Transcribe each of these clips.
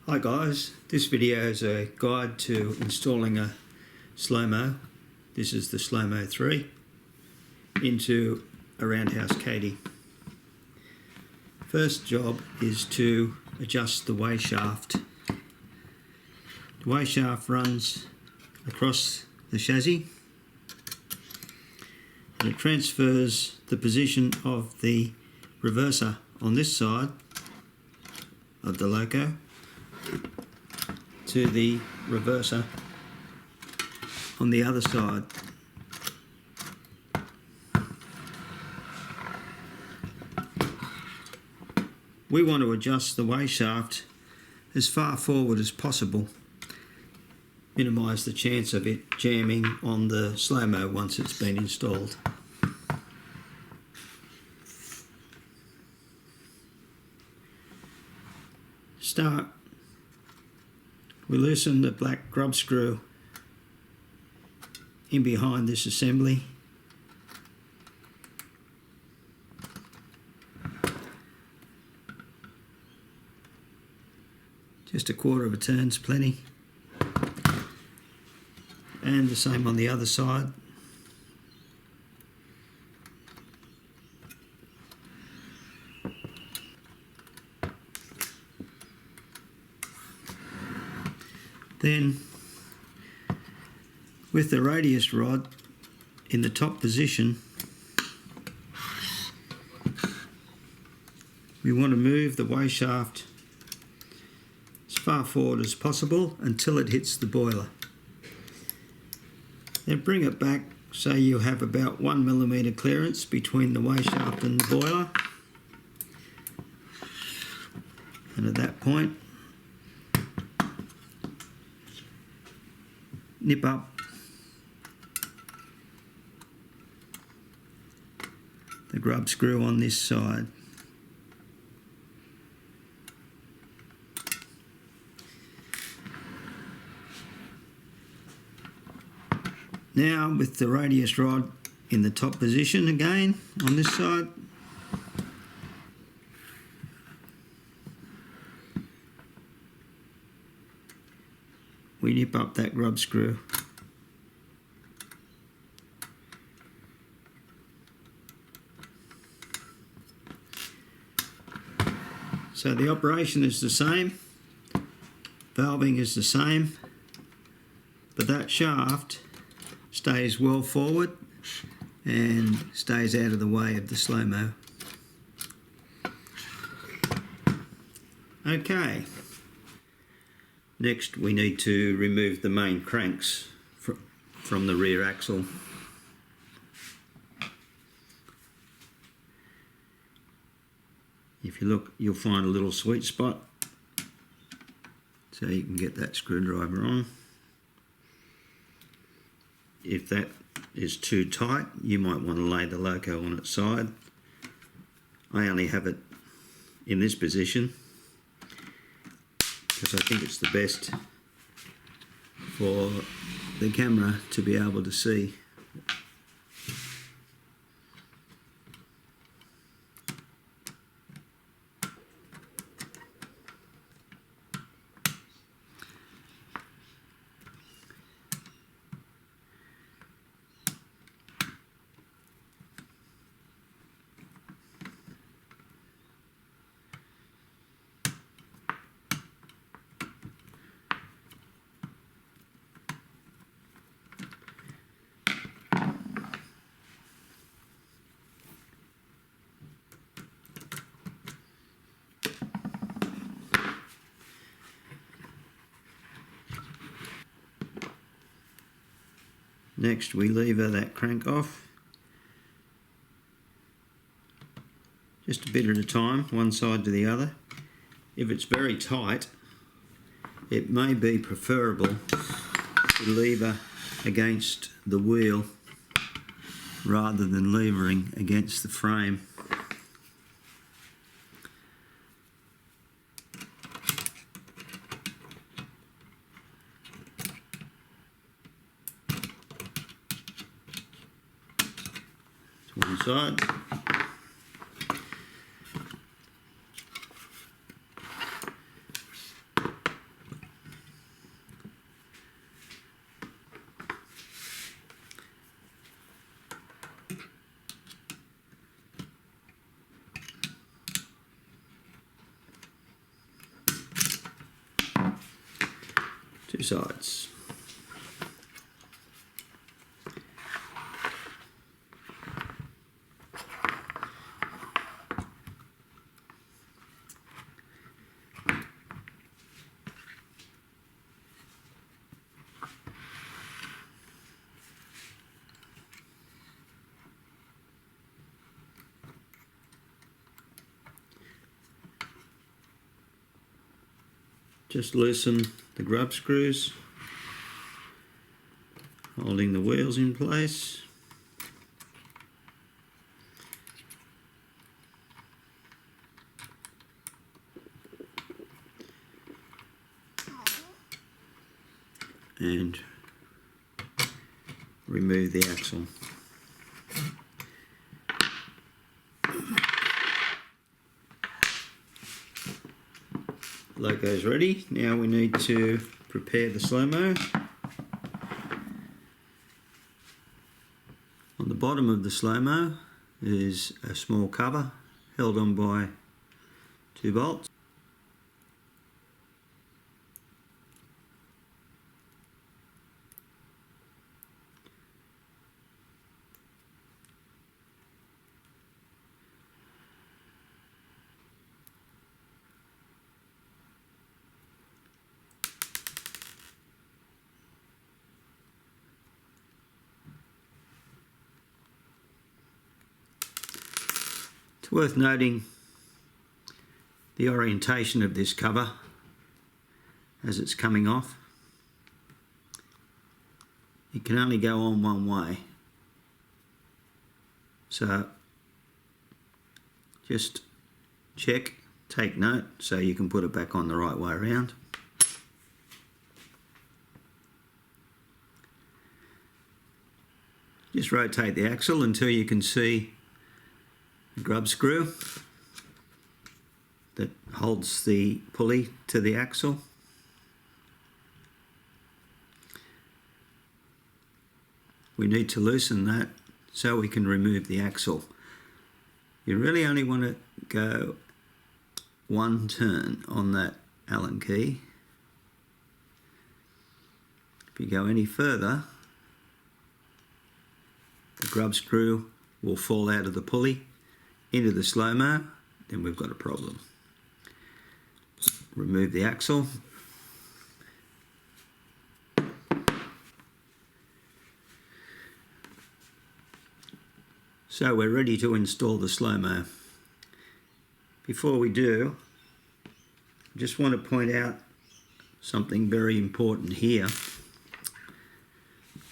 Hi guys, this video is a guide to installing a Slomo. This is the Slomo 3 into a Roundhouse Katie. First job is to adjust the way shaft. The way shaft runs across the chassis and it transfers the position of the reverser on this side of the loco to the reverser on the other side. We want to adjust the way shaft as far forward as possible, minimise the chance of it jamming on the Slomo once it's been installed. Start. We loosen the black grub screw in behind this assembly. Just a quarter of a turn's plenty. And the same on the other side. Then, with the radius rod in the top position, we want to move the way shaft as far forward as possible until it hits the boiler. Then bring it back so you have about 1 mm clearance between the way shaft and the boiler. And at that point, nip up the grub screw on this side. Now with the radius rod in the top position again on this side, we nip up that grub screw. So the operation is the same, valving is the same, but that shaft stays well forward and stays out of the way of the Slomo. Okay. Next we need to remove the main cranks from the rear axle. If you look, you'll find a little sweet spot, so you can get that screwdriver on. If that is too tight, you might want to lay the loco on its side. I only have it in this position because I think it's the best for the camera to be able to see. Next we lever that crank off, just a bit at a time, one side to the other. If it's very tight, it may be preferable to lever against the wheel rather than levering against the frame. One side. two sides. Just loosen the grub screws, holding the wheels in place. And remove the axle. Loco's ready. Now we need to prepare the slow-mo. On the bottom of the slow-mo is a small cover held on by 2 bolts. It's worth noting the orientation of this cover as it's coming off. It can only go on one way, so just check, take note so you can put it back on the right way around. Just rotate the axle until you can see the grub screw that holds the pulley to the axle. We need to loosen that so we can remove the axle. You really only want to go one turn on that Allen key. If you go any further, the grub screw will fall out of the pulley into the slow-mo, then we've got a problem. Remove the axle. So we're ready to install the slow-mo. Before we do, I just want to point out something very important here.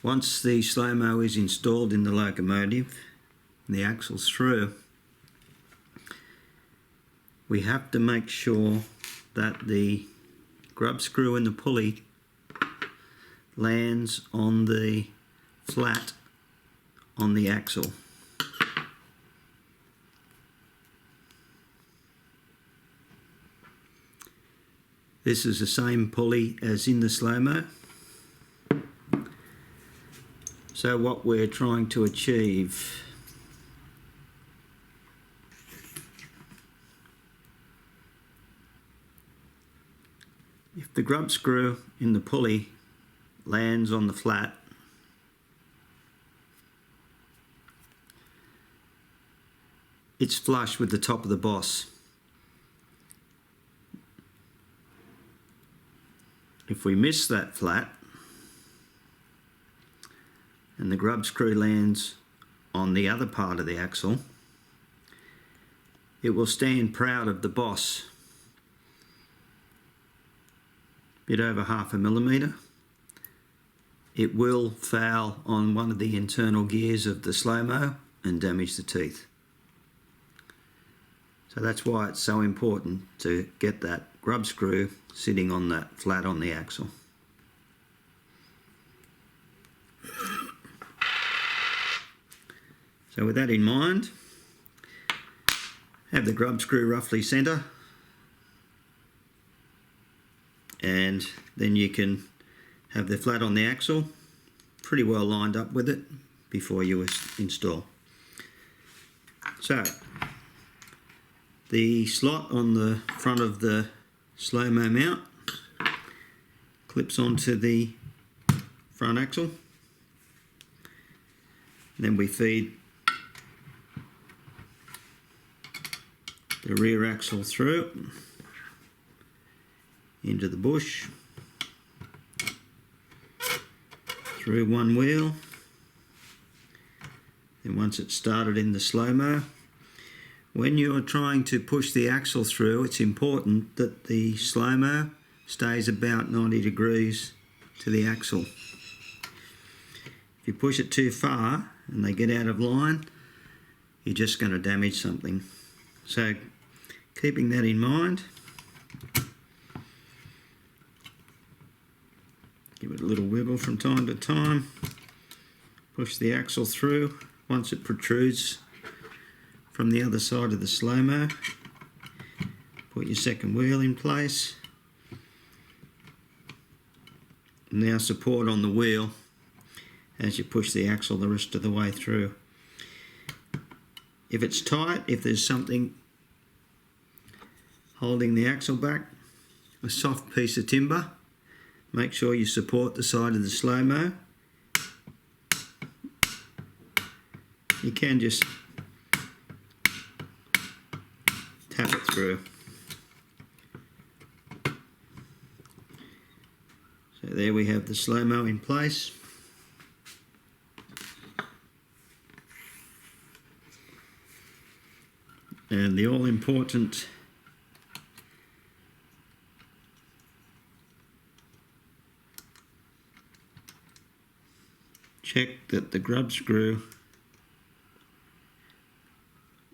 Once the slow-mo is installed in the locomotive and the axle's through, we have to make sure that the grub screw and the pulley lands on the flat on the axle. This is the same pulley as in the slow-mo. So what we're trying to achieve if the grub screw in the pulley lands on the flat, it's flush with the top of the boss. If we miss that flat and the grub screw lands on the other part of the axle, it will stand proud of the boss. Bit over 1/2 millimetre. It will foul on one of the internal gears of the slow-mo and damage the teeth. So that's why it's so important to get that grub screw sitting on that flat on the axle. So with that in mind, have the grub screw roughly centre, and then you can have the flat on the axle pretty well lined up with it before you install. So the slot on the front of the slow-mo mount clips onto the front axle. Then we feed the rear axle through into the bush, through one wheel, and once it's started in the slow-mo. When you're trying to push the axle through, it's important that the slow-mo stays about 90 degrees to the axle. If you push it too far and they get out of line, you're just going to damage something. So keeping that in mind, give it a little wiggle from time to time, push the axle through. Once it protrudes from the other side of the slow-mo, put your second wheel in place. Now support on the wheel as you push the axle the rest of the way through. If it's tight, if there's something holding the axle back, a soft piece of timber, make sure you support the side of the slow-mo. You can just tap it through. So there we have the slow-mo in place. And the all-important check that the grub screw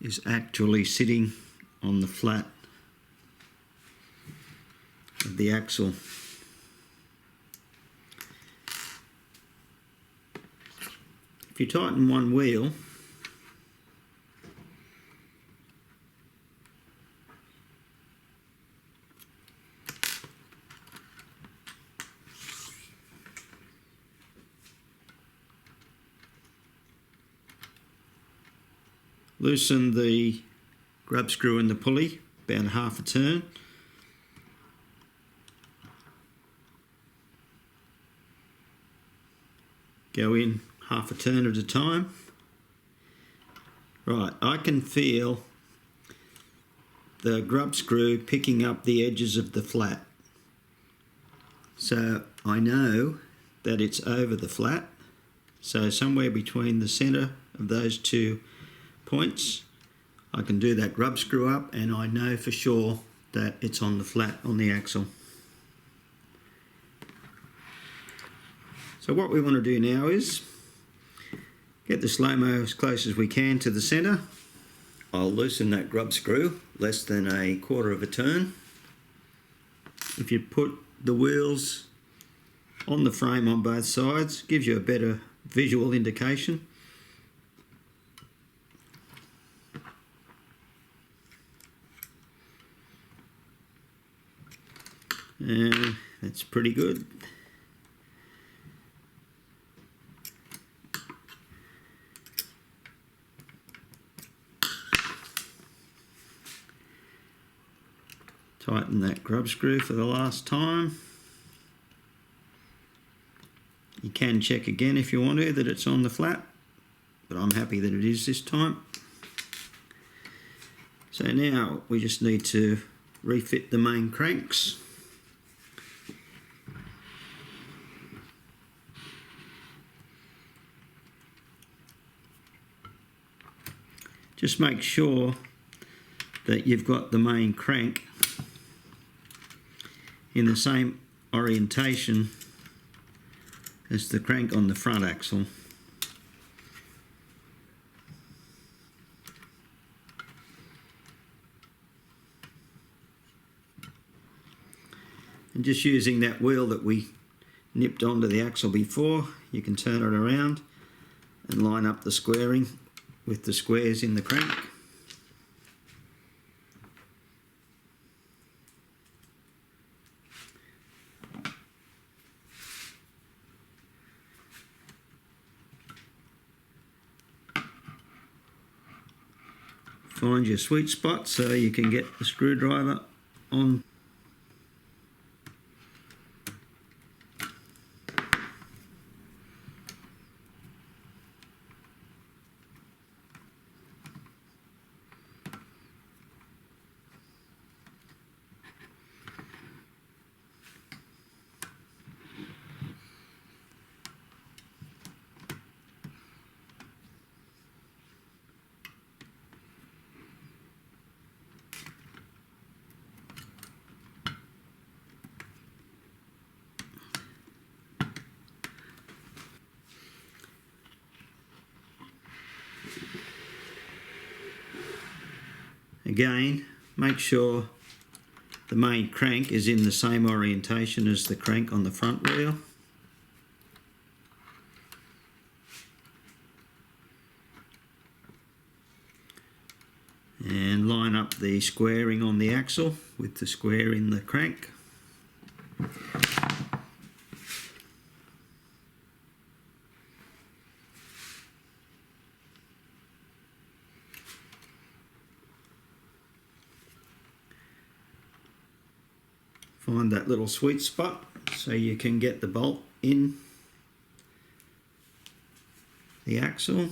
is actually sitting on the flat of the axle. If you tighten one wheel, loosen the grub screw in the pulley about half a turn. Go in half a turn at a time. Right, I can feel the grub screw picking up the edges of the flat. So I know that it's over the flat. So somewhere between the centre of those two points, I can do that grub screw up and I know for sure that it's on the flat on the axle. So what we want to do now is get the slow-mo as close as we can to the centre. I'll loosen that grub screw less than a quarter of a turn. If you put the wheels on the frame on both sides, gives you a better visual indication. That's pretty good. Tighten that grub screw for the last time. You can check again if you want to that it's on the flat, but I'm happy that it is this time. So now we just need to refit the main cranks. Just make sure that you've got the main crank in the same orientation as the crank on the front axle. And just using that wheel that we nipped onto the axle before, you can turn it around and line up the squaring with the squares in the crank. Find your sweet spot so you can get the screwdriver on. Again, make sure the main crank is in the same orientation as the crank on the front wheel. And line up the squaring on the axle with the square in the crank. Find that little sweet spot so you can get the bolt in the axle.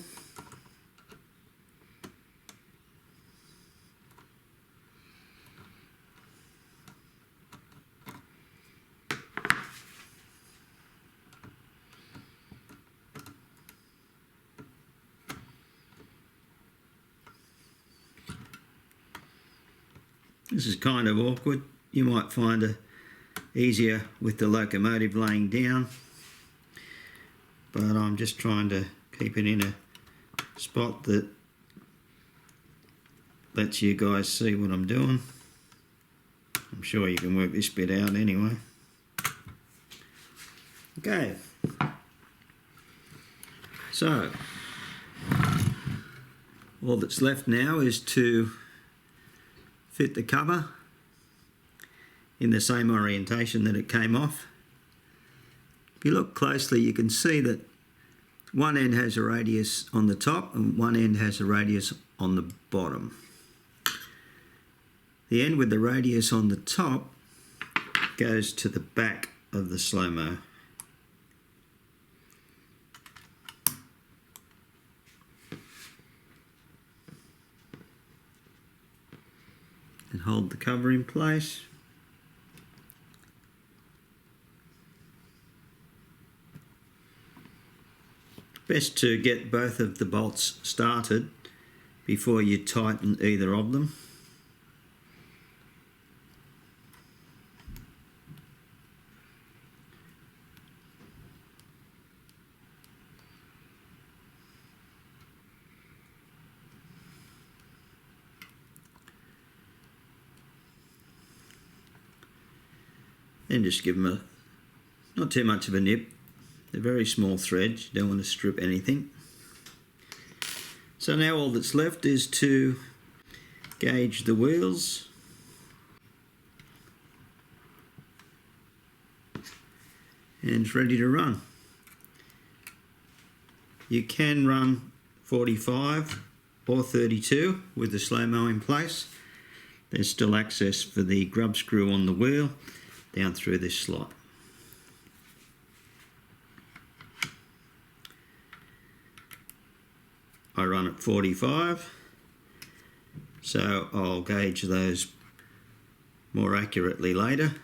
This is kind of awkward. You might find it easier with the locomotive laying down, but I'm just trying to keep it in a spot that lets you guys see what I'm doing. I'm sure you can work this bit out anyway. Okay, so all that's left now is to fit the cover in the same orientation that it came off. If you look closely, you can see that one end has a radius on the top and one end has a radius on the bottom. The end with the radius on the top goes to the back of the Slomo. And hold the cover in place. Best to get both of the bolts started before you tighten either of them. And just give them not too much of a nip. They're very small threads, you don't want to strip anything. So now all that's left is to gauge the wheels. And it's ready to run. You can run 45 or 32 with the Slomo in place. There's still access for the grub screw on the wheel down through this slot. I run at 45, so I'll gauge those more accurately later.